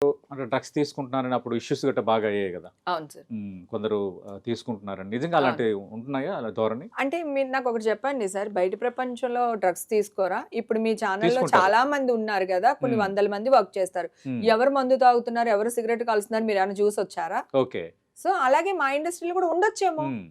అంటే డ్రగ్స్ తీసుకుంటున్నారని అప్పుడు ఇష్యూస్ గట్రా బాగా అయ్యాయి కదా. అవును సార్. కొందరు తీసుకుంటున్నారని నిజంగా అవును. అలాంటివి ఉంటున్నాయా అలా ధోరణి? అంటే మీరు నాకు ఒకటి చెప్పండి సార్, బయట ప్రపంచంలో డ్రగ్స్ తీసుకోరా? ఇప్పుడు మీ ఛానల్‌లో తీసుకుంటారు. చాలా మంది ఉన్నారు గదా! కొన్ని హ్మ్. వందల మంది వర్క్ చేస్తారు. హ్మ్. ఎవరు మందు తాగుతున్నారు, ఎవరు సిగరెట్ కాలుస్తున్నారు మీరేమైనా చూసొచ్చారా? ఓకే. సో, అలాగే మా ఇండస్ట్రీలో కూడా ఉండొచ్చేమో. హ్మ్.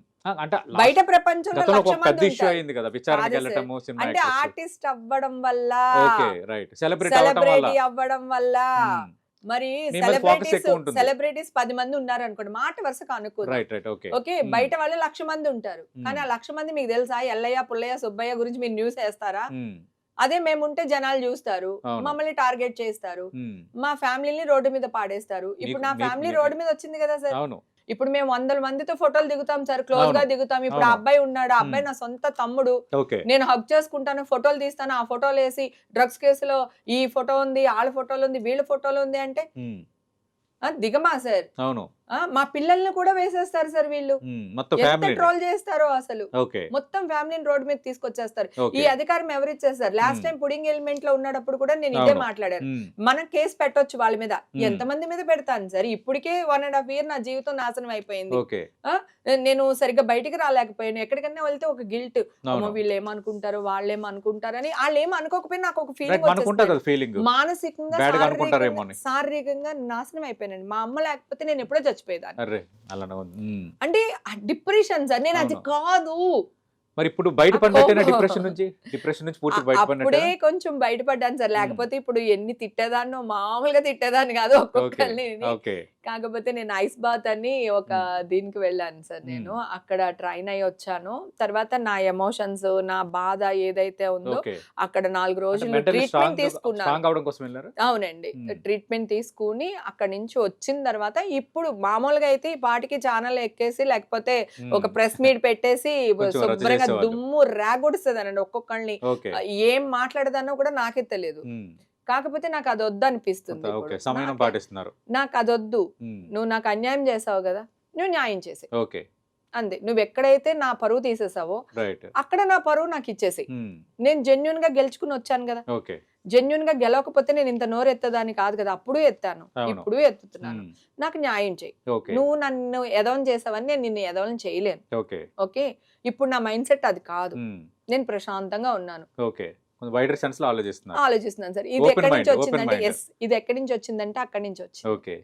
అంటే బయట ప్రపంచంలో గతంలో ఒక లక్ష మంది పెద్ద ఇష్యూ ఉంటారు. అయింది కదా, కాదు విచారణకి సార్. వెళ్ళటము సినిమా అంటే యాక్టర్స్. ఆర్టిస్ట్ అవ్వడం వల్ల, ఓకే, రైట్. సెలబ్రిటీ అవ్వటం వల్ల. సెలబ్రిటీ అవ్వడం వల్ల, హ్మ్. మరి మీ మీద ఫోకస్ ఎక్కువ ఉంటుంది. సెలబ్రిటీస్ 10 మంది ఉన్నారనుకోండి. మాట వరుసకు అనుకుందాం. Right, right. ఓకే. ఓకే. బయట వాళ్ళు 1,00,000 మంది ఉంటారు. కానీ ఆ 1,00,000 మంది మీకు తెలుసా? ఎల్లయ్య, పుల్లయ్య, సుబ్బయ్య గురించి మీరు న్యూస్ ఏస్తారా? అదే మేముంటే జనాలు జూస్తారు. అవును. మమ్మల్ని టార్గెట్ చేస్తారు. మా ఫ్యామిలీని రోడ్డు మీద పాడేస్తారు. ఇప్పుడు నా ఫ్యామిలీ రోడ్డు మీద వచ్చింది కదా సార్. అవును. ఇప్పుడు మేము వందల మందితో ఫోటోలు దిగుతాం సార్. క్లోజ్ గా అవును. దిగుతాం. ఇప్పుడు ఆ అవును. అబ్బాయి ఉన్నాడు. ఆ అబ్బాయి నా సొంత తమ్ముడు. ఓకే. నేను హగ్ చేసుకుంటాను, ఫోటోలు తీస్తాను. ఆ ఫోటోలేసి డ్రగ్స్ కేసులో ఈ ఫోటో ఉంది, ఆళ్ళ ఫోటోలు ఉంది, వీళ్ళ ఫోటోలు ఉంది అంటే దిగమా సార్? అవును. మా పిల్లల్ని కూడా వేసేస్తారు సార్ వీళ్ళు. మొత్తం ఎంత ఫ్యామిలీ. ట్రోల్ చేస్తారో అసలు. ఓకే. మొత్తం ఫ్యామిలీని రోడ్ మీద తీసుకొచ్చేస్తారు. ఈ ఓకే. అధికారం ఎవరిచ్చేస్తారు? లాస్ట్ టైం పుడింగ్ ఎలిమెంట్ లో ఉన్నప్పుడు కూడా నేను ఇదే అవును. మాట్లాడాను. మనం కేసు పెట్టొచ్చు వాళ్ళ మీద. ఎంతమంది మీద పెడతాను సార్? ఇప్పటికే 1.5 ఇయర్ నా జీవితం నాశనం అయిపోయింది. ఓకే. నేను సరిగ్గా బయటికి రాలేకపోయాను. ఎక్కడికన్నా వెళ్తే ఒక గిల్ట్. అమ్మో అవును. వీళ్ళు ఏమనుకుంటారు, వాళ్ళేమో అనుకుంటారని. వాళ్ళు ఏం అనుకోకపోయినా నాకు ఒక ఫీలింగ్ మనకుంటది వచ్చేస్తది. కదా ఫీలింగ్. మానసికంగా, బ్యాడ్ గా అనుకుంటారేమో అని. శారీరకంగా నాశనం అయిపోయానండి. మా అమ్మ లేకపోతే నేను ఎప్పుడో చచ్చిపోయేదాన్ని. అరే అలానే ఉంది. అంటే డిప్రెషన్ సార్. నేను అది అవును. కాదు. మరి ఇప్పుడు బయటపడినట్టేనా డిప్రెషన్ నుంచి? డిప్రెషన్ నుంచి పూర్తి అప్పుడే బయటపడినట్టేనా? కొంచెం బయటపడ్డాను సార్. లేకపోతే ఇప్పుడు ఎన్ని తిట్టేదాన్నో, మామూలుగా తిట్టేదాన్ని కాదు ఓకే. ఒక్కొక్కరిని. ఓకే. కాకపోతే నేను ఐస్ బాత్ అని ఒక దీనికి వెళ్ళాను సార్ నేను. అక్కడ ట్రైన్ అయ్యి వచ్చాను. తర్వాత నా ఎమోషన్స్, నా బాధ ఏదైతే ఉందో ఓకే. అక్కడ 4 రోజులు మెంటల్లీ ట్రీట్మెంట్ తీసుకున్నాను. స్ట్రాంగ్ అవడం కోసం వెళ్ళారా? అవునండి. ట్రీట్మెంట్ తీసుకుని అక్కడి నుంచి వచ్చిన తర్వాత ఇప్పుడు మామూలుగా అయితే ఈ పాటికి ఛానల్ ఎక్కేసి లేకపోతే ఒక ప్రెస్ మీట్ పెట్టేసి కొంచెం రచ్చ శుభ్రంగా చేసేవాళ్ళు. దుమ్ము రేగొడిస్తదనండి ఒక్కొక్కళ్ళని. ఓకే. ఏం మాట్లాడదానో కూడా నాకే తెలియదు. కాకపోతే నాకు అది వద్దనిపిస్తుంది ఓకే. ఇప్పుడు. సమయం పాటిస్తున్నారు. నాకు అదొద్దు. నువ్వు నాకు అన్యాయం చేసావు కదా, నువ్వు న్యాయం చేసేయ్. ఓకే. అంతే. నువ్వు ఎక్కడైతే నా పరువు తీసేసావో రైట్. అక్కడ నా పరువు నాకు ఇచ్చేసేయ్. నేను జెన్యూన్ గా గెలుచుకుని వచ్చాను కదా. ఓకే. జెన్యూన్ గా గెలవకపోతే నేను ఇంత నోరు ఎత్తదాన్ని కాదు కదా. అప్పుడు ఎత్తాను, ఇప్పుడు ఎత్తుతున్నాను. నాకు న్యాయం చెయ్యి. ఓకే. నువ్వు నన్ను ఎదవని చేసావని నేను నిన్ను ఎదవని చేయలేను. ఓకే. ఓకే. ఇప్పుడు నా మైండ్ సెట్ అది కాదు. నేను ప్రశాంతంగా ఉన్నాను. ఓకే. కొంచెం వైడర్ సెన్స్ లో ఆలోచిస్తున్నాను. ఆలోచిస్తున్నాను సార్. ఇది Open ఎక్కడి mind, నుంచి open వచ్చిందంటే mind. ఇది ఎక్కడి నుంచి వచ్చిందంటే అక్కడి నుంచి వచ్చింది. ఓకే.